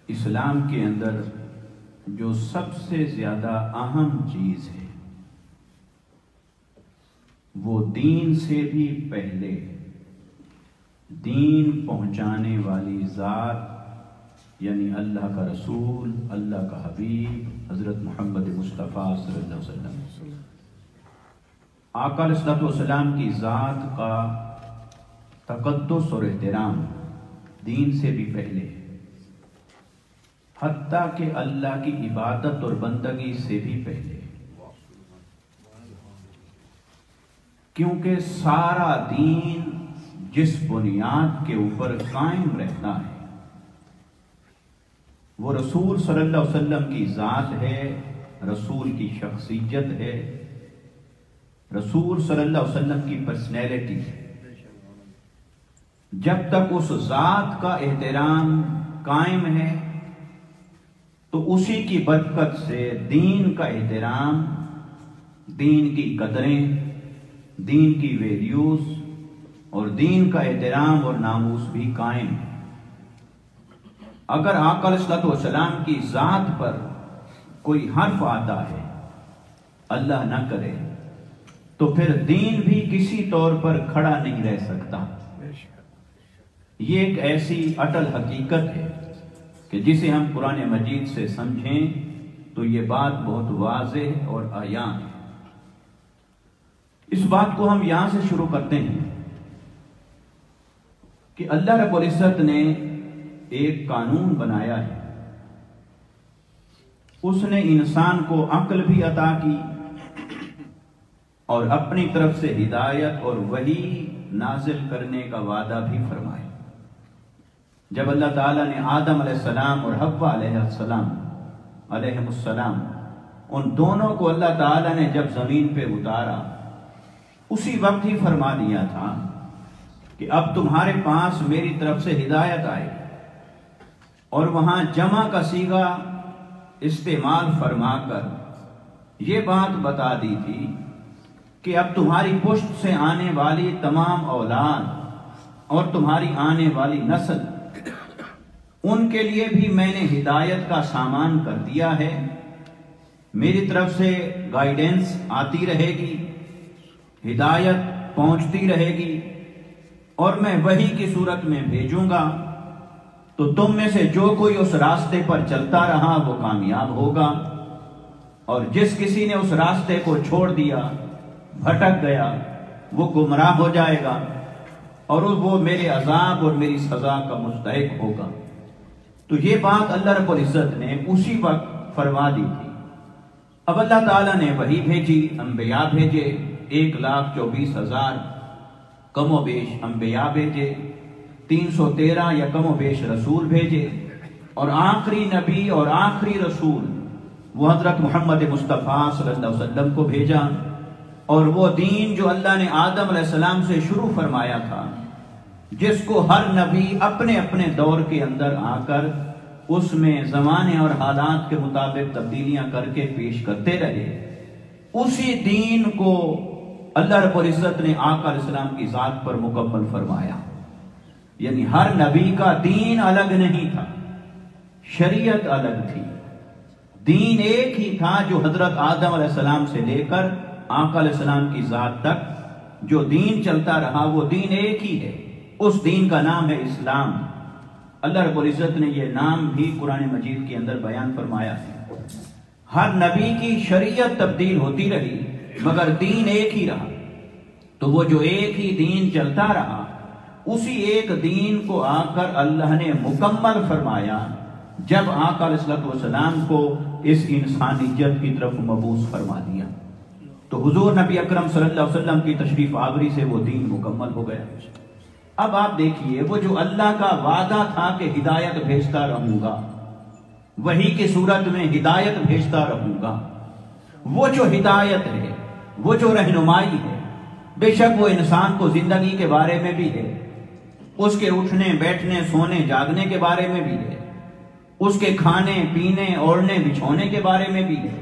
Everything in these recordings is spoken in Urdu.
اسلام کے اندر جو سب سے زیادہ اہم چیز ہے وہ دین سے بھی پہلے دین پہنچانے والی ذات یعنی اللہ کا رسول، اللہ کا حبیب حضرت محمد مصطفیٰ صلی اللہ علیہ وسلم، آقا علیہ السلام کی ذات کا تقدس اور احترام دین سے بھی پہلے، حتیٰ کہ اللہ کی عبادت اور بندگی سے بھی پہلے، کیونکہ سارا دین جس بنیاد کے اوپر قائم رہتا ہے وہ رسول صلی اللہ علیہ وسلم کی ذات ہے، رسول کی شخصیت ہے، رسول صلی اللہ علیہ وسلم کی پرسنالٹی ہے۔ جب تک اس ذات کا احترام قائم ہے تو اسی کی برکت سے دین کا احترام، دین کی قدریں، دین کی ویلیوز اور دین کا احترام اور ناموس بھی قائم ہے۔ اگر آقا علیہ السلام کی ذات پر کوئی حرف آتا ہے، اللہ نہ کرے، تو پھر دین بھی کسی طور پر کھڑا نہیں رہ سکتا۔ یہ ایک ایسی اٹل حقیقت ہے کہ جسے ہم قرآن مجید سے سمجھیں تو یہ بات بہت واضح اور عیاں ہے۔ اس بات کو ہم یہاں سے شروع کرتے ہیں کہ اللہ رب العزت نے ایک قانون بنایا ہے، اس نے انسان کو عقل بھی عطا کی اور اپنی طرف سے ہدایت اور وحی نازل کرنے کا وعدہ بھی فرمایا۔ جب اللہ تعالیٰ نے آدم علیہ السلام اور حوا علیہ السلام ان دونوں کو اللہ تعالیٰ نے جب زمین پہ اتارا، اسی وقت ہی فرما دیا تھا کہ اب تمہارے پاس میری طرف سے ہدایت آئے، اور وہاں جمع کا صیغہ استعمال فرما کر یہ بات بتا دی تھی کہ اب تمہاری پشت سے آنے والی تمام اولاد اور تمہاری آنے والی نسل، ان کے لیے بھی میں نے ہدایت کا سامان کر دیا ہے، میری طرف سے گائیڈنس آتی رہے گی، ہدایت پہنچتی رہے گی، اور میں وحی کی صورت میں بھیجوں گا، تو تم میں سے جو کوئی اس راستے پر چلتا رہا وہ کامیاب ہوگا، اور جس کسی نے اس راستے کو چھوڑ دیا، بھٹک گیا، وہ گمراہ ہو جائے گا اور وہ میرے عذاب اور میری سزا کا مستحق ہوگا۔ تو یہ بات اللہ رب العزت نے اسی وقت فرما دی تھی۔ اب اللہ تعالیٰ نے وحی بھیجی، انبیاء بھیجے، 1,24,000 کم و بیش انبیاء بھیجے، 313 یا کم و بیش رسول بھیجے، اور آخری نبی اور آخری رسول وہ حضرت محمد مصطفیٰ صلی اللہ علیہ وسلم کو بھیجا، اور وہ دین جو اللہ نے آدم علیہ السلام سے شروع فرمایا تھا، جس کو ہر نبی اپنے اپنے دور کے اندر آ کر اس میں زمانے اور حالات کے مطابق تبدیلیاں کر کے پیش کرتے رہے، اسی دین کو اللہ رب العزت نے آقا علیہ السلام کی ذات پر مکمل فرمایا۔ یعنی ہر نبی کا دین الگ نہیں تھا، شریعت الگ تھی، دین ایک ہی تھا جو حضرت آدم علیہ السلام سے لے کر آقا علیہ السلام کی ذات تک جو دین چلتا رہا وہ دین ایک ہی ہے، اس دین کا نام ہے اسلام۔ اللہ رب العزت نے یہ نام بھی قرآن مجید کے اندر بیان فرمایا ہے۔ ہر نبی کی شریعت تبدیل ہوتی رہی مگر دین ایک ہی رہا، تو وہ جو ایک ہی دین چلتا رہا اسی ایک دین کو آ کر اللہ نے مکمل فرمایا جب آقا علیہ السلام کو اس انسانیت کی طرف مبعوث فرما دیا، تو حضور نبی اکرم صلی اللہ علیہ وسلم کی تشریف آوری سے وہ دین مکمل ہو گیا۔ اب آپ دیکھیے، وہ جو اللہ کا وعدہ تھا کہ ہدایت بھیجتا رہوں گا، وحی کی صورت میں ہدایت بھیجتا رہوں گا، وہ جو ہدایت ہے، وہ جو رہنمائی ہے، بے شک وہ انسان کو زندگی کے بارے میں بھی ہے، اس کے اٹھنے بیٹھنے سونے جاگنے کے بارے میں بھی ہے، اس کے کھانے پینے اوڑھنے بچھونے کے بارے میں بھی ہے،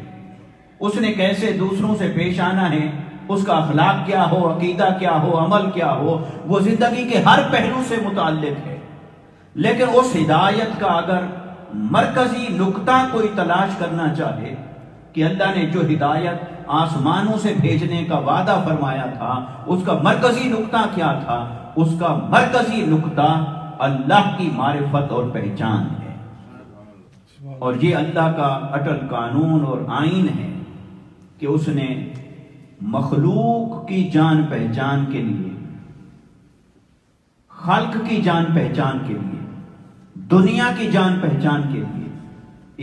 اس نے کیسے دوسروں سے پیش آنا ہے، اس کا اخلاق کیا ہو، عقیدہ کیا ہو، عمل کیا ہو، وہ زندگی کے ہر پہلو سے متعلق ہے۔ لیکن اس ہدایت کا اگر مرکزی نقطہ کوئی تلاش کرنا چاہے کہ اللہ نے جو ہدایت آسمانوں سے بھیجنے کا وعدہ فرمایا تھا اس کا مرکزی نقطہ کیا تھا، اس کا مرکزی نقطہ اللہ کی معرفت اور پہچان ہے، اور یہ اللہ کا اٹل قانون اور آئین ہے کہ اس نے مخلوق کی جان پہچان کے لیے، خلق کی جان پہچان کے لیے، دنیا کی جان پہچان کے لیے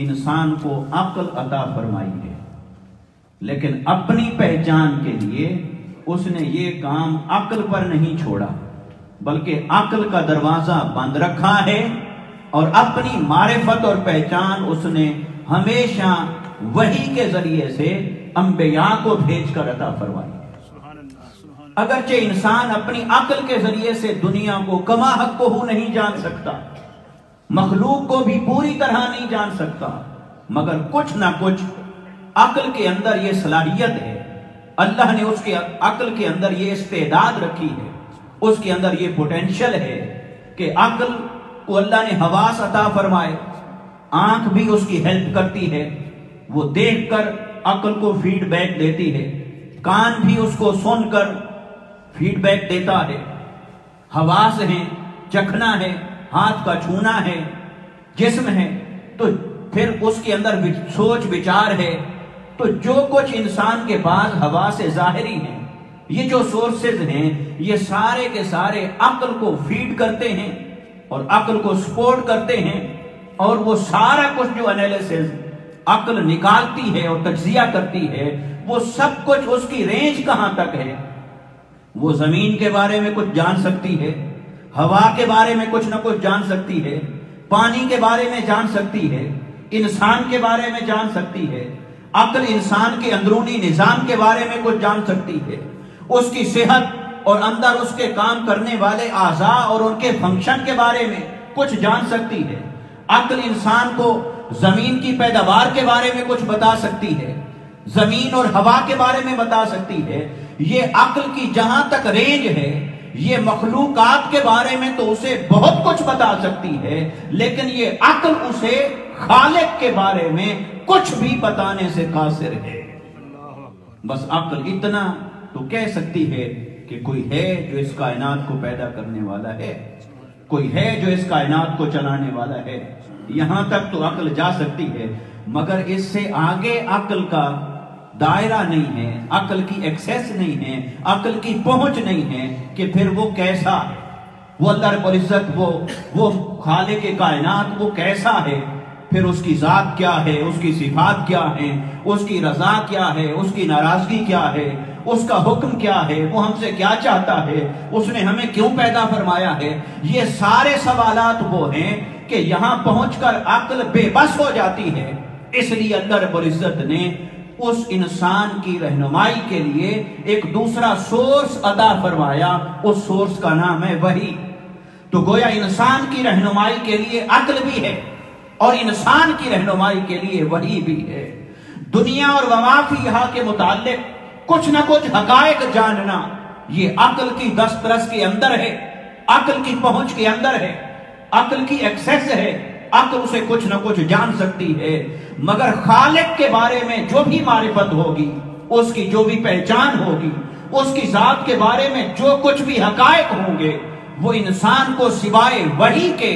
انسان کو عقل عطا فرمائی ہے، لیکن اپنی پہچان کے لیے اس نے یہ کام عقل پر نہیں چھوڑا، بلکہ عقل کا دروازہ بند رکھا ہے، اور اپنی معرفت اور پہچان اس نے ہمیشہ وحی کے ذریعے سے انبیاء کو بھیج کر عطا فرمائی۔ اگرچہ انسان اپنی عقل کے ذریعے سے دنیا کو کما حق کو نہیں جان سکتا، مخلوق کو بھی پوری طرح نہیں جان سکتا، مگر کچھ نہ کچھ عقل کے اندر یہ صلاحیت ہے، اللہ نے اس کے عقل کے اندر یہ استعداد رکھی ہے، اس کے اندر یہ پوٹینشل ہے کہ عقل کو اللہ نے حواس عطا فرمائے، آنکھ بھی اس کی ہیلپ کرتی ہے، وہ دیکھ کر عقل کو فیڈ بیک دیتی ہے، کان بھی اس کو سن کر فیڈ بیک دیتا ہے، حواس ہیں، چکھنا ہے، ہاتھ کا چھونا ہے، جسم ہے، تو پھر اس کے اندر سوچ بچار ہے، تو جو کچھ انسان کے پاس حواس ظاہری ہیں، یہ جو سورسز ہیں، یہ سارے کے سارے عقل کو فیڈ کرتے ہیں اور عقل کو سپورٹ کرتے ہیں، اور وہ سارا کچھ جو انالیسز عقل نکالتی ہے اور تجزیہ کرتی ہے، وہ سب کچھ اس کی رینج کہاں تک ہے، وہ زمین کے بارے میں کچھ جان سکتی ہے، ہوا کے بارے میں کچھ نہ کچھ جان سکتی ہے، پانی کے بارے میں جان سکتی ہے، انسان کے بارے میں جان سکتی ہے، عقل انسان کے اندرونی نظام کے بارے میں کچھ جان سکتی ہے، اس کی صحت اور اندر اس کے کام کرنے والے اعضاء اور ان کے فنکشن کے بارے میں کچھ جان سکتی ہے، عقل انسان کو زمین کی پیداوار کے بارے میں کچھ بتا سکتی ہے، زمین اور ہوا کے بارے میں بتا سکتی ہے۔ یہ عقل کی جہاں تک رینج ہے، یہ مخلوقات کے بارے میں تو اسے بہت کچھ بتا سکتی ہے، لیکن یہ عقل اسے خالق کے بارے میں کچھ بھی بتانے سے قاصر ہے۔ بس عقل اتنا تو کہہ سکتی ہے کہ کوئی ہے جو اس کائنات کو پیدا کرنے والا ہے، کوئی ہے جو اس کائنات کو چلانے والا ہے، یہاں تک تو عقل جا سکتی ہے، مگر اس سے آگے عقل کا دائرہ نہیں ہے، عقل کی ایکسیس نہیں ہے، عقل کی پہنچ نہیں ہے کہ پھر وہ کیسا ہے، وہ اللہ رب العزت، وہ خالق کائنات وہ کیسا ہے، پھر اس کی ذات کیا ہے، اس کی صفات کیا ہیں، اس کی رضا کیا ہے، اس کی ناراضگی کیا ہے، اس کا حکم کیا ہے، وہ ہم سے کیا چاہتا ہے، اس نے ہمیں کیوں پیدا فرمایا ہے، یہ سارے سوالات وہ ہیں کہ یہاں پہنچ کر عقل بے بس ہو جاتی ہے۔ اس لیے اللہ رب العزت نے اس انسان کی رہنمائی کے لیے ایک دوسرا سورس عطا فرمایا، اس سورس کا نام ہے وحی۔ تو گویا انسان کی رہنمائی کے لیے عقل بھی ہے اور انسان کی رہنمائی کے لیے وحی بھی ہے۔ دنیا اور وما فیہا کے متعلق کچھ نہ کچھ حقائق جاننا یہ عقل کی دسترس کے اندر ہے، عقل کی پہنچ کے اندر ہے، عقل کی ایکسیس ہے، عقل اسے کچھ نہ کچھ جان سکتی ہے، مگر خالق کے بارے میں جو بھی معرفت ہوگی، اس کی جو بھی پہچان ہوگی، اس کی ذات کے بارے میں جو کچھ بھی حقائق ہوں گے، وہ انسان کو سوائے وحی کے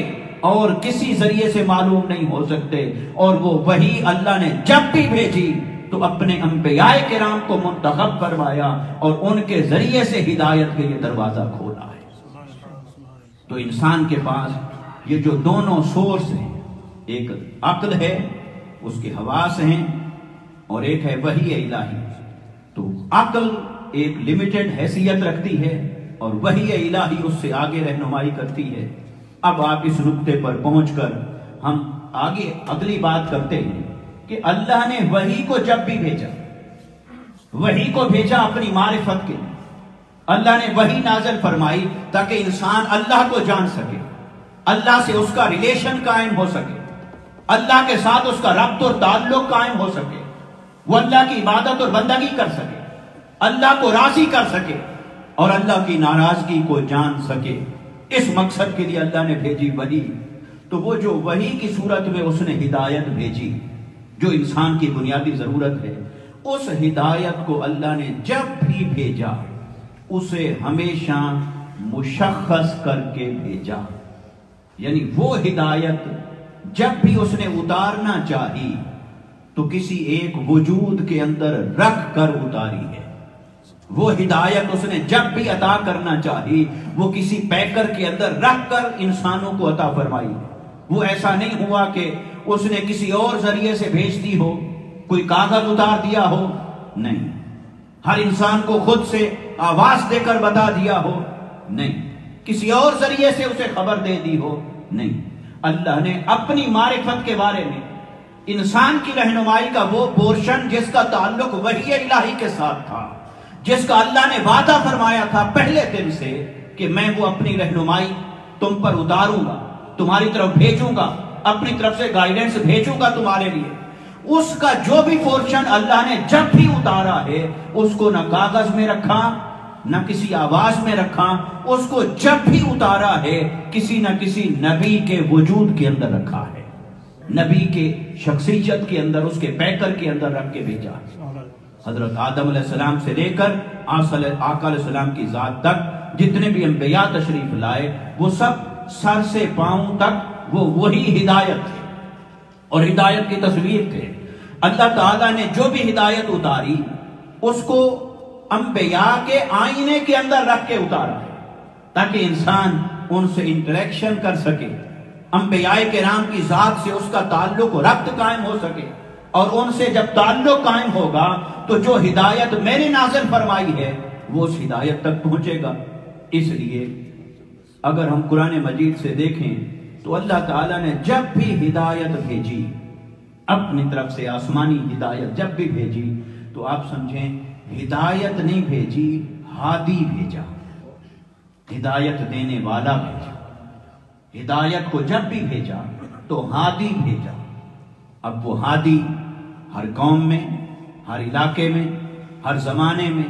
اور کسی ذریعے سے معلوم نہیں ہو سکتے۔ اور وہ وحی اللہ نے جب بھی بھیجی تو اپنے انبیاء کرام کو منتخب فرمایا اور ان کے ذریعے سے ہدایت کے لیے دروازہ کھولا ہے۔ تو انسان کے پاس یہ جو دونوں سورس ہیں، ایک عقل ہے، اس کے حواس ہیں، اور ایک ہے وحی الہی۔ تو عقل ایک لمیٹڈ حیثیت رکھتی ہے اور وحی الہی اس سے آگے رہنمائی کرتی ہے۔ اب آپ اس نقطے پر پہنچ کر ہم آگے اگلی بات کرتے ہیں کہ اللہ نے وحی کو جب بھی بھیجا، وحی کو بھیجا اپنی معرفت کے لیے۔ اللہ نے وحی نازل فرمائی تاکہ انسان اللہ کو جان سکے، اللہ سے اس کا ریلیشن قائم ہو سکے، اللہ کے ساتھ اس کا ربط اور تعلق قائم ہو سکے، وہ اللہ کی عبادت اور بندگی کر سکے، اللہ کو راضی کر سکے اور اللہ کی ناراضگی کو جان سکے۔ اس مقصد کے لیے اللہ نے بھیجی وحی۔ تو وہ جو وحی کی صورت میں اس نے ہدایت بھیجی جو انسان کی بنیادی ضرورت ہے، اس ہدایت کو اللہ نے جب بھی بھیجا اسے ہمیشہ مشخص کر کے بھیجا. یعنی وہ ہدایت جب بھی اس نے اتارنا چاہی تو کسی ایک وجود کے اندر رکھ کر اتاری ہے. وہ ہدایت اس نے جب بھی عطا کرنا چاہی وہ کسی پیکر کے اندر رکھ کر انسانوں کو عطا فرمائی ہے. وہ ایسا نہیں ہوا کہ اس نے کسی اور ذریعے سے بھیج دی ہو، کوئی کاغذ اتار دیا ہو، نہیں. ہر انسان کو خود سے آواز دے کر بتا دیا ہو، نہیں. کسی اور ذریعے سے اسے خبر دے دی ہو، نہیں. اللہ نے اپنی معرفت کے بارے میں انسان کی رہنمائی کا وہ پورشن جس کا تعلق وحی الہی کے ساتھ تھا، جس کا اللہ نے وعدہ فرمایا تھا پہلے دن سے کہ میں وہ اپنی رہنمائی تم پر اتاروں گا، تمہاری طرف بھیجوں گا، اپنی طرف سے گائیڈنس بھیجوں گا تمہارے لیے. اس کا جو بھی پورشن اللہ نے جب بھی اتارا ہے اس کو نہ کاغذ میں رکھا نہ کسی آواز میں رکھا، اس کو جب بھی اتارا ہے کسی نہ کسی نبی کے وجود کے اندر رکھا ہے، نبی کے شخصیت کے اندر، اس کے پیکر کے اندر رکھ کے بھیجا. حضرت آدم علیہ السلام سے لے کر آقا علیہ السلام کی ذات تک جتنے بھی انبیاء تشریف لائے وہ سب سر سے پاؤں تک وہ وہی ہدایت تھے اور ہدایت کی تصویر تھے. اللہ تعالیٰ نے جو بھی ہدایت اتاری اس کو انبیاء کے آئینے کے اندر رکھ کے اتارا ہے تاکہ انسان ان سے انٹریکشن کر سکے، انبیاء کرام کی ذات سے اس کا تعلق و ربط قائم ہو سکے، اور ان سے جب تعلق قائم ہوگا تو جو ہدایت میں نے نازل فرمائی ہے وہ اس ہدایت تک پہنچے گا. اس لیے اگر ہم قرآن مجید سے دیکھیں تو اللہ تعالیٰ نے جب بھی ہدایت بھیجی اپنی طرف سے، آسمانی ہدایت جب بھی بھیجی تو آپ سمجھیں ہدایت نہیں بھیجی، ہادی بھیجا، ہدایت دینے والا بھیجا. ہدایت کو جب بھی بھیجا تو ہادی بھیجا. اب وہ ہادی ہر قوم میں، ہر علاقے میں، ہر زمانے میں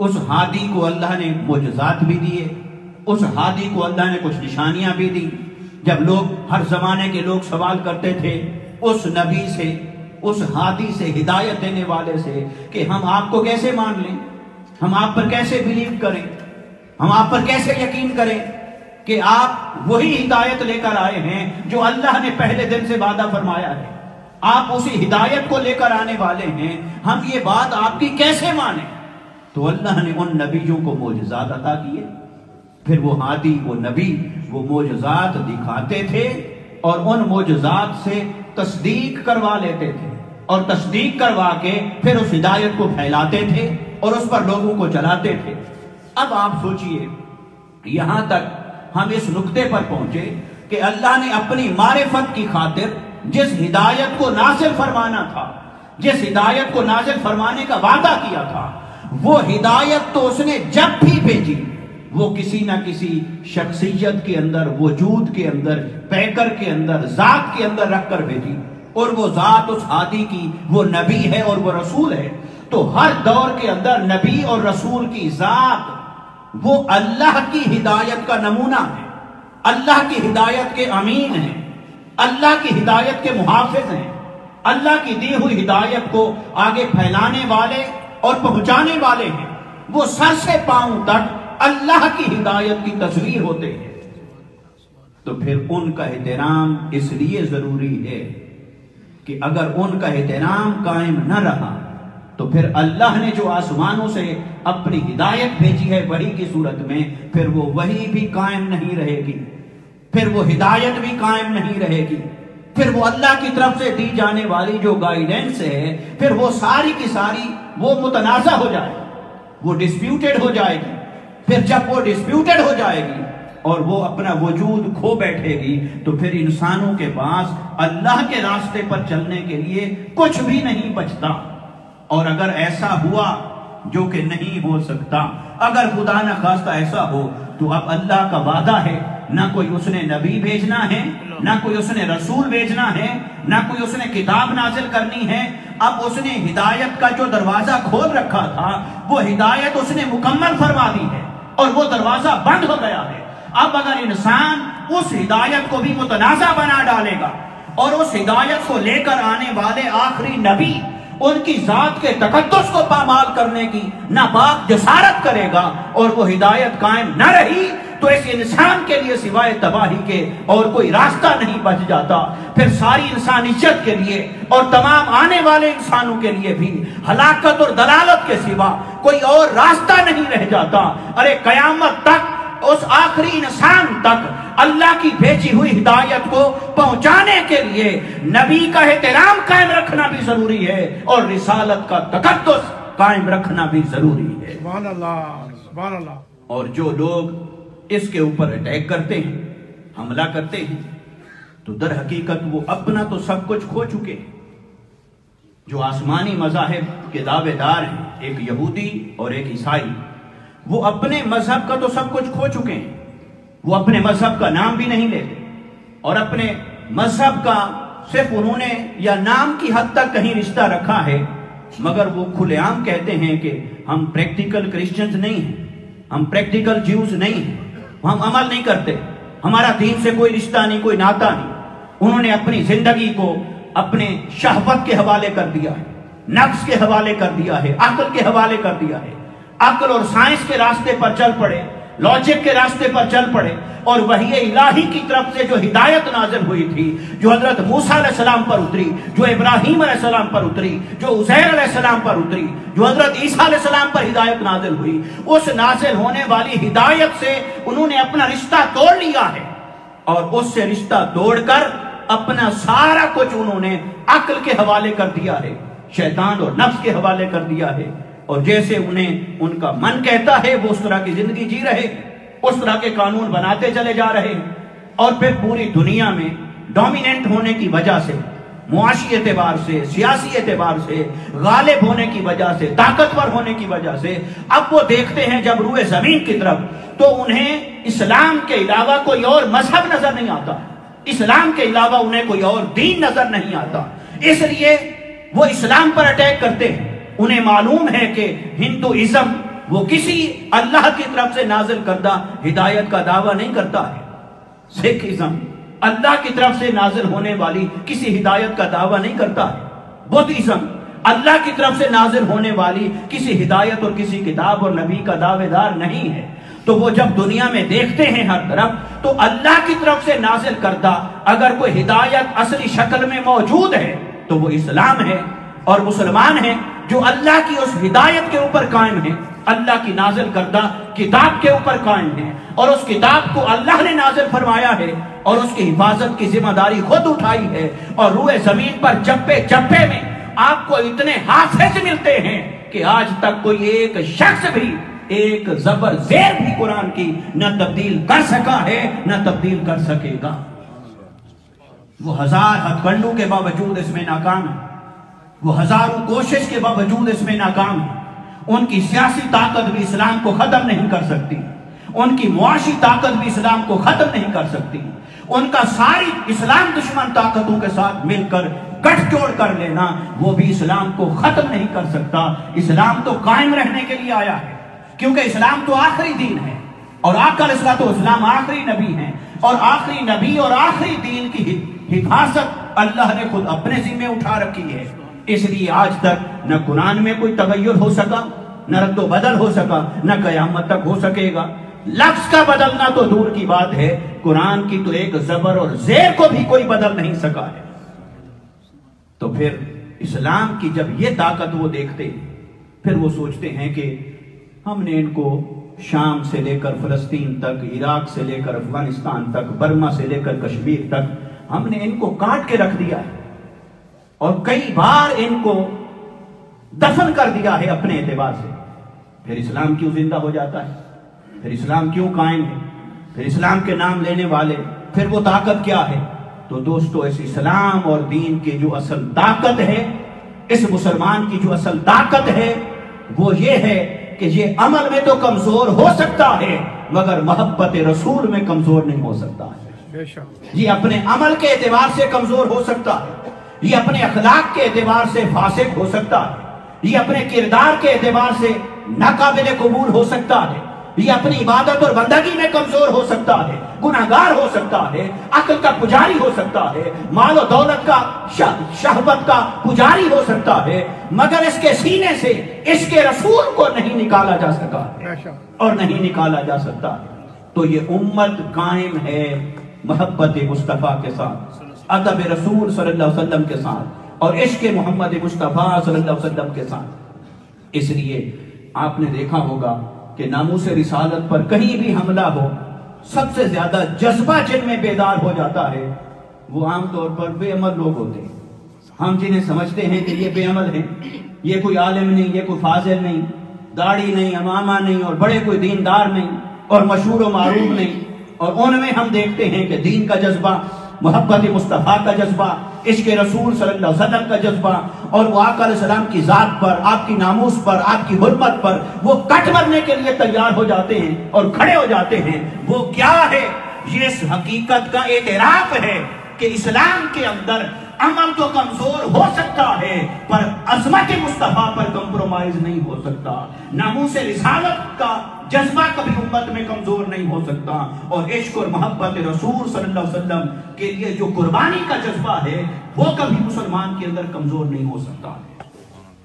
اس ہادی کو اللہ نے معجزات بھی دیے، اس ہادی کو اللہ نے کچھ نشانیاں بھی دی. جب لوگ، ہر زمانے کے لوگ سوال کرتے تھے اس نبی سے، اس ہادی سے، ہدایت دینے والے سے کہ ہم آپ کو کیسے مان لیں، ہم آپ پر کیسے بلیو کریں، ہم آپ پر کیسے یقین کریں کہ آپ وہی ہدایت لے کر آئے ہیں جو اللہ نے پہلے دن سے وعدہ فرمایا ہے، آپ اسی ہدایت کو لے کر آنے والے ہیں، ہم یہ بات آپ کی کیسے مانیں. تو اللہ نے ان نبیوں کو معجزات عطا کیے. پھر وہ ہادی، وہ نبی، وہ معجزات دکھاتے تھے اور ان معجزات سے تصدیق کروا لیتے تھے، اور تصدیق کروا کے پھر اس ہدایت کو پھیلاتے تھے اور اس پر لوگوں کو چلاتے تھے. اب آپ سوچئے یہاں تک ہم اس نقطے پر پہنچے کہ اللہ نے اپنی معرفت کی خاطر جس ہدایت کو نازل فرمانا تھا، جس ہدایت کو نازل فرمانے کا وعدہ کیا تھا، وہ ہدایت تو اس نے جب بھی بھیجی وہ کسی نہ کسی شخصیت کے اندر، وجود کے اندر، پیکر کے اندر، ذات کے اندر رکھ کر بھیجی. اور وہ ذات اس ہادی کی وہ نبی ہے اور وہ رسول ہے. تو ہر دور کے اندر نبی اور رسول کی ذات وہ اللہ کی ہدایت کا نمونہ ہے، اللہ کی ہدایت کے امین ہیں، اللہ کی ہدایت کے محافظ ہیں، اللہ کی دی ہوئی ہدایت کو آگے پھیلانے والے اور پہنچانے والے ہیں. وہ سر سے پاؤں تک اللہ کی ہدایت کی تصویر ہوتے ہیں. تو پھر ان کا احترام اس لیے ضروری ہے کہ اگر ان کا احترام قائم نہ رہا تو پھر اللہ نے جو آسمانوں سے اپنی ہدایت بھیجی ہے وحی کی صورت میں، پھر وہ وحی بھی قائم نہیں رہے گی، پھر وہ ہدایت بھی قائم نہیں رہے گی، پھر وہ اللہ کی طرف سے دی جانے والی جو گائیڈنس ہے پھر وہ ساری کی ساری وہ متنازع ہو جائے گی، وہ ڈسپیوٹڈ ہو جائے گی. پھر جب وہ ڈسپیوٹڈ ہو جائے گی اور وہ اپنا وجود کھو بیٹھے گی تو پھر انسانوں کے پاس اللہ کے راستے پر چلنے کے لیے کچھ بھی نہیں بچتا. اور اگر ایسا ہوا، جو کہ نہیں ہو سکتا، اگر خدا نہ خواستہ ایسا ہو تو اب اللہ کا وعدہ ہے نہ کوئی اس نے نبی بھیجنا ہے، نہ کوئی اس نے رسول بھیجنا ہے، نہ کوئی اس نے کتاب نازل کرنی ہے. اب اس نے ہدایت کا جو دروازہ کھول رکھا تھا وہ ہدایت اس نے مکمل فرما دی ہے اور وہ دروازہ بند ہو گیا ہے. اب اگر انسان اس ہدایت کو بھی متنازع بنا ڈالے گا، اور اس ہدایت کو لے کر آنے والے آخری نبی ان کی ذات کے تقدس کو پامال کرنے کی ناپاک جسارت کرے گا، اور وہ ہدایت قائم نہ رہی تو اس انسان کے لیے سوائے تباہی کے اور کوئی راستہ نہیں بچ جاتا۔ پھر ساری انسانیت کے لیے اور تمام آنے والے انسانوں کے لیے بھی ہلاکت اور دلالت کے سوا کوئی اور راستہ نہیں رہ جاتا۔ ارے قیامت تک اس آخری انسان تک اللہ کی بھیجی ہوئی ہدایت کو پہنچانے کے لیے نبی کا احترام قائم رکھنا بھی ضروری ہے، اور رسالت کا تقدس قائم رکھنا بھی ضروری ہے۔ سبحان اللہ، سبحان اللہ۔ اور جو لوگ اس کے اوپر اٹیک کرتے ہیں، حملہ کرتے ہیں، تو در حقیقت وہ اپنا تو سب کچھ کھو چکے ہیں۔ جو آسمانی مذاہب کے دعوے دار ہیں، ایک یہودی اور ایک عیسائی، وہ اپنے مذہب کا تو سب کچھ کھو چکے ہیں۔ وہ اپنے مذہب کا نام بھی نہیں لیتے، اور اپنے مذہب کا صرف انہوں نے یا نام کی حد تک کہیں رشتہ رکھا ہے، مگر وہ کھلے عام کہتے ہیں کہ ہم پریکٹیکل کرسچنز نہیں ہیں، ہم پریکٹیکل جیوز نہیں ہیں، ہم عمل نہیں کرتے، ہمارا دین سے کوئی رشتہ نہیں، کوئی ناتا نہیں۔ انہوں نے اپنی زندگی کو اپنے شہوت کے حوالے کر دیا ہے، نفس کے حوالے کر دیا ہے، عقل کے حوالے کر دیا ہے۔ عقل اور سائنس کے راستے پر چل پڑے، لاجک کے راستے پر چل پڑے، اور وحی الہی کی طرف سے جو ہدایت نازل ہوئی تھی، جو حضرت موسیٰ علیہ السلام پر اتری، جو ابراہیم علیہ السلام پر اتری، جو عزیر علیہ السلام پر اتری، جو حضرت عیسیٰ علیہ السلام پر ہدایت نازل ہوئی، اس نازل ہونے والی ہدایت سے انہوں نے اپنا رشتہ توڑ لیا ہے، اور اس سے رشتہ توڑ کر اپنا سارا کچھ انہوں نے عقل کے حوالے کر دیا ہے، شیطان اور نفس کے حوالے کر دیا ہے، اور جیسے انہیں ان کا من کہتا ہے وہ اس طرح کی زندگی جی رہے ہیں، اس طرح کے قانون بناتے چلے جا رہے ہیں، اور پھر پوری دنیا میں ڈومیننٹ ہونے کی وجہ سے، معاشی اعتبار سے، سیاسی اعتبار سے، غالب ہونے کی وجہ سے، طاقتور ہونے کی وجہ سے، اب وہ دیکھتے ہیں جب روئے زمین کی طرف تو انہیں اسلام کے علاوہ کوئی اور مذہب نظر نہیں آتا، اسلام کے علاوہ انہیں کوئی اور دین نظر نہیں آتا، اس لیے وہ اسلام پر اٹیک کرتے ہیں۔ انہیں معلوم ہے کہ ہندوازم وہ کسی اللہ کی طرف سے نازل کردہ ہدایت کا دعویٰ نہیں کرتا ہے، سکھ ازم اللہ کی طرف سے نازل ہونے والی کسی ہدایت کا دعویٰ نہیں کرتا ہے، بدھ ازم اللہ کی طرف سے نازل ہونے والی کسی ہدایت اور کسی کتاب اور نبی کا دعوے دار نہیں ہے۔ تو وہ جب دنیا میں دیکھتے ہیں ہر طرف تو اللہ کی طرف سے نازل کردہ اگر کوئی ہدایت اصلی شکل میں موجود ہے تو وہ اسلام ہے، اور مسلمان ہیں جو اللہ کی اس ہدایت کے اوپر قائم ہیں، اللہ کی نازل کردہ کتاب کے اوپر قائم ہیں، اور اس کتاب کو اللہ نے نازل فرمایا ہے، اور اس کی حفاظت کی ذمہ داری خود اٹھائی ہے، اور روئے زمین پر چپے چپے میں آپ کو اتنے حافظ ملتے ہیں کہ آج تک کوئی ایک شخص بھی ایک زبر زیر بھی قرآن کی نہ تبدیل کر سکا ہے نہ تبدیل کر سکے گا۔ وہ ہزار ہتھ کنڈوں کے باوجود اس میں ناکام ہے، وہ ہزاروں کوشش کے باوجود اس میں ناکام ہے۔ ان کی سیاسی طاقت بھی اسلام کو ختم نہیں کر سکتی، ان کی معاشی طاقت بھی اسلام کو ختم نہیں کر سکتی، ان کا ساری اسلام دشمن طاقتوں کے ساتھ مل کر گٹھ جوڑ کر لینا وہ بھی اسلام کو ختم نہیں کر سکتا۔ اسلام تو قائم رہنے کے لیے آیا ہے، کیونکہ اسلام تو آخری دین ہے، اور آقا علیہ الصلوۃ والسلام آخری نبی ہیں، اور آخری نبی اور آخری دین کی حفاظت اللہ نے خود اپنے ذمہ اٹھا رکھی ہے۔ اس لیے آج تک نہ قرآن میں کوئی تغیر ہو سکا، نہ رد و بدل ہو سکا، نہ قیامت تک ہو سکے گا۔ لفظ کا بدلنا تو دور کی بات ہے، قرآن کی تو ایک زبر اور زیر کو بھی کوئی بدل نہیں سکا ہے۔ تو پھر اسلام کی جب یہ طاقت وہ دیکھتے پھر وہ سوچتے ہیں کہ ہم نے ان کو شام سے لے کر فلسطین تک، عراق سے لے کر افغانستان تک، برما سے لے کر کشمیر تک ہم نے ان کو کاٹ کے رکھ دیا ہے، اور کئی بار ان کو دفن کر دیا ہے اپنے اعتبار سے، پھر اسلام کیوں زندہ ہو جاتا ہے؟ پھر اسلام کیوں قائم ہے؟ پھر اسلام کے نام لینے والے، پھر وہ طاقت کیا ہے؟ تو دوستو، اس اسلام اور دین کی جو اصل طاقت ہے، اس مسلمان کی جو اصل طاقت ہے وہ یہ ہے کہ یہ عمل میں تو کمزور ہو سکتا ہے مگر محبت رسول میں کمزور نہیں ہو سکتا ہے۔ یہ اپنے عمل کے اعتبار سے کمزور ہو سکتا ہے، یہ اپنے اخلاق کے اعتبار سے فاسق ہو سکتا ہے، یہ اپنے کردار کے اعتبار سے ناقابل قبول ہو سکتا ہے، یہ اپنی عبادت اور بندگی میں کمزور ہو سکتا ہے، گناہگار ہو سکتا ہے، عقل کا پجاری ہو سکتا ہے، مال و دولت کا شہوت کا پجاری ہو سکتا ہے، مگر اس کے سینے سے اس کے رسول کو نہیں نکالا جا سکا اور نہیں نکالا جا سکتا۔ تو یہ امت قائم ہے محبت مصطفیٰ کے ساتھ، ادب رسول صلی اللہ علیہ وسلم کے ساتھ اور عشق محمد مصطفیٰ صلی اللہ علیہ وسلم کے ساتھ۔ اس لیے آپ نے دیکھا ہوگا کہ ناموس رسالت پر کہیں بھی حملہ ہو، سب سے زیادہ جذبہ جن میں بیدار ہو جاتا ہے وہ عام طور پر بے عمل لوگ ہوتے ہیں۔ ہم جنہیں سمجھتے ہیں کہ یہ بے عمل ہیں، یہ کوئی عالم نہیں، یہ کوئی فاضل نہیں، داڑھی نہیں، امامہ نہیں، اور بڑے کوئی دیندار نہیں، اور مشہور و معروف نہیں، اور ان میں ہم دیکھتے ہیں کہ دین کا جذبہ، محبت مصطفیٰ کا جذبہ، عشق رسول صلی اللہ علیہ وسلم کا جذبہ، اور وہ آقا علیہ السلام کی ذات پر، آپ کی ناموس پر، آپ کی حرمت پر وہ کٹ مرنے کے لیے تیار ہو جاتے ہیں اور کھڑے ہو جاتے ہیں۔ وہ کیا ہے؟ یہ اس حقیقت کا اعتراف ہے کہ اسلام کے اندر عمل تو کمزور ہو سکتا ہے پر عظمت مصطفیٰ پر کمپرومائز نہیں ہو سکتا، ناموس رسالت کا جذبہ کبھی امت میں کمزور نہیں ہو سکتا، اور عشق اور محبت رسول صلی اللہ علیہ وسلم کے لیے جو قربانی کا جذبہ ہے وہ کبھی مسلمان کے اندر کمزور نہیں ہو سکتا۔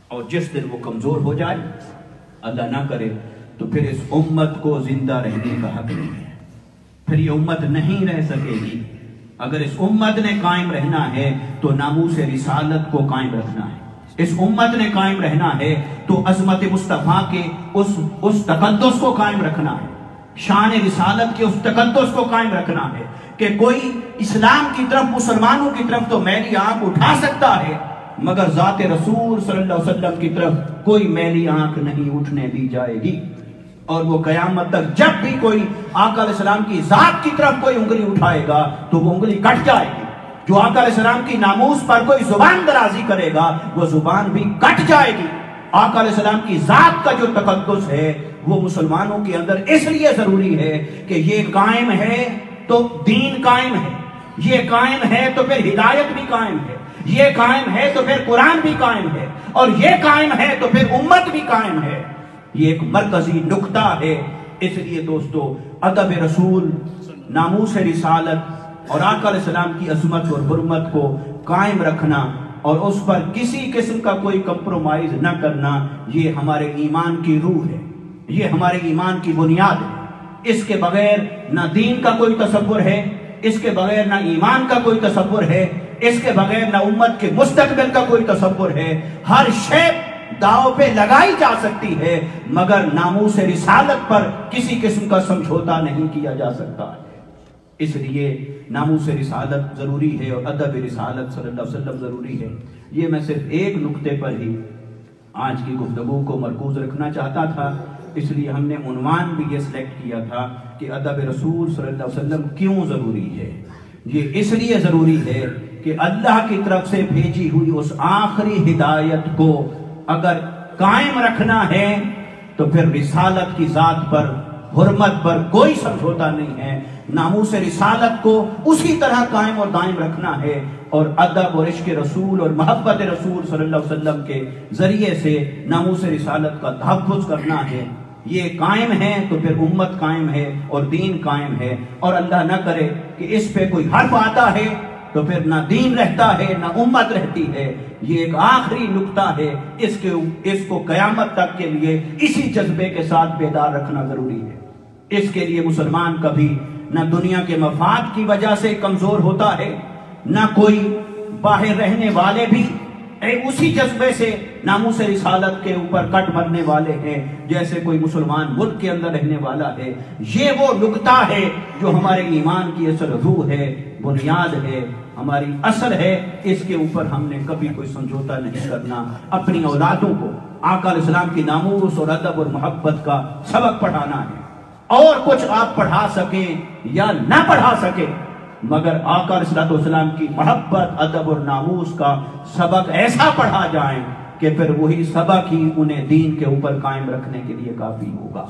اور جس دن وہ کمزور ہو جائے، اللہ نہ کرے، تو پھر اس امت کو زندہ رہنے کا حق نہیں ہے، پھر یہ امت نہیں رہ سکے گی۔ اگر اس امت نے قائم رہنا ہے تو ناموس رسالت کو قائم رکھنا ہے، اس امت نے قائم رہنا ہے تو عظمت مصطفیٰ کے اس تقدس کو قائم رکھنا ہے، شان رسالت کے اس تقدس کو قائم رکھنا ہے کہ کوئی اسلام کی طرف، مسلمانوں کی طرف تو میلی آنکھ اٹھا سکتا ہے، مگر ذات رسول صلی اللہ علیہ وسلم کی طرف کوئی میلی آنکھ نہیں اٹھنے دی جائے گی۔ اور وہ قیامت تک جب بھی کوئی آقا علیہ السلام کی ذات کی طرف کوئی انگلی اٹھائے گا تو وہ انگلی کٹ جائے گی، جو آقا علیہ السلام کی ناموس پر کوئی زبان درازی کرے گا وہ زبان بھی کٹ جائے گی۔ آقا علیہ السلام کی ذات کا جو تقدس ہے وہ مسلمانوں کے اندر اس لیے ضروری ہے کہ یہ قائم ہے تو دین قائم ہے، یہ قائم ہے تو پھر ہدایت بھی قائم ہے، یہ قائم ہے تو پھر قرآن بھی قائم ہے، اور یہ قائم ہے تو پھر امت بھی قائم ہے۔ یہ ایک مرکزی نقطہ ہے۔ اس لیے دوستو، ادب رسول، ناموس رسالت اور آقا علیہ السلام کی عظمت اور حرمت کو قائم رکھنا اور اس پر کسی قسم کا کوئی کمپرومائز نہ کرنا، یہ ہمارے ایمان کی روح ہے، یہ ہمارے ایمان کی بنیاد ہے۔ اس کے بغیر نہ دین کا کوئی تصور ہے، اس کے بغیر نہ ایمان کا کوئی تصور ہے، اس کے بغیر نہ امت کے مستقبل کا کوئی تصور ہے۔ ہر شے داؤ پہ لگائی جا سکتی ہے مگر ناموس رسالت پر کسی قسم کا سمجھوتا نہیں کیا جا سکتا ہے۔ اس لیے ناموس رسالت ضروری ہے اور ادب رسالت صلی اللہ علیہ وسلم ضروری ہے۔ یہ میں صرف ایک نقطے پر ہی آج کی گفتگو کو مرکوز رکھنا چاہتا تھا، اس لیے ہم نے عنوان بھی یہ سلیکٹ کیا تھا کہ ادب رسول صلی اللہ علیہ وسلم کیوں ضروری ہے۔ یہ اس لیے ضروری ہے کہ اللہ کی طرف سے بھیجی ہوئی اس آخری ہدایت کو اگر قائم رکھنا ہے تو پھر رسالت کی ذات پر، حرمت پر کوئی سمجھوتا نہیں ہے۔ ناموس رسالت کو اسی طرح قائم اور دائم رکھنا ہے، اور ادب اور عشق رسول اور محبت رسول صلی اللہ علیہ وسلم کے ذریعے سے ناموس رسالت کا تحفظ کرنا ہے۔ یہ قائم ہے تو پھر امت قائم ہے اور دین قائم ہے، اور اللہ نہ کرے کہ اس پہ کوئی حرف آتا ہے تو پھر نہ دین رہتا ہے نہ امت رہتی ہے۔ یہ ایک آخری نقطہ ہے، اس کو قیامت تک کے لیے اسی جذبے کے ساتھ بیدار رکھنا ضروری ہے۔ اس کے لیے مسلمان کبھی نہ دنیا کے مفاد کی وجہ سے کمزور ہوتا ہے، نہ کوئی باہر رہنے والے بھی اسی جذبے سے ناموس رسالت کے اوپر کٹ مرنے والے ہیں جیسے کوئی مسلمان ملک کے اندر رہنے والا ہے۔ یہ وہ نقطہ ہے جو ہمارے ایمان کی اصل روح ہے، بنیاد ہے، ہماری اصل ہے۔ اس کے اوپر ہم نے کبھی کوئی سمجھوتا نہیں کرنا۔ اپنی اولادوں کو آقا علیہ السلام کی ناموس اور ادب اور محبت کا سبق پڑھانا ہے، اور کچھ آپ پڑھا سکیں یا نہ پڑھا سکیں، مگر آقا علیہ السلام کی محبت، ادب اور ناموس کا سبق ایسا پڑھا جائیں کہ پھر وہی سبق ہی انہیں دین کے اوپر قائم رکھنے کے لیے کافی ہوگا۔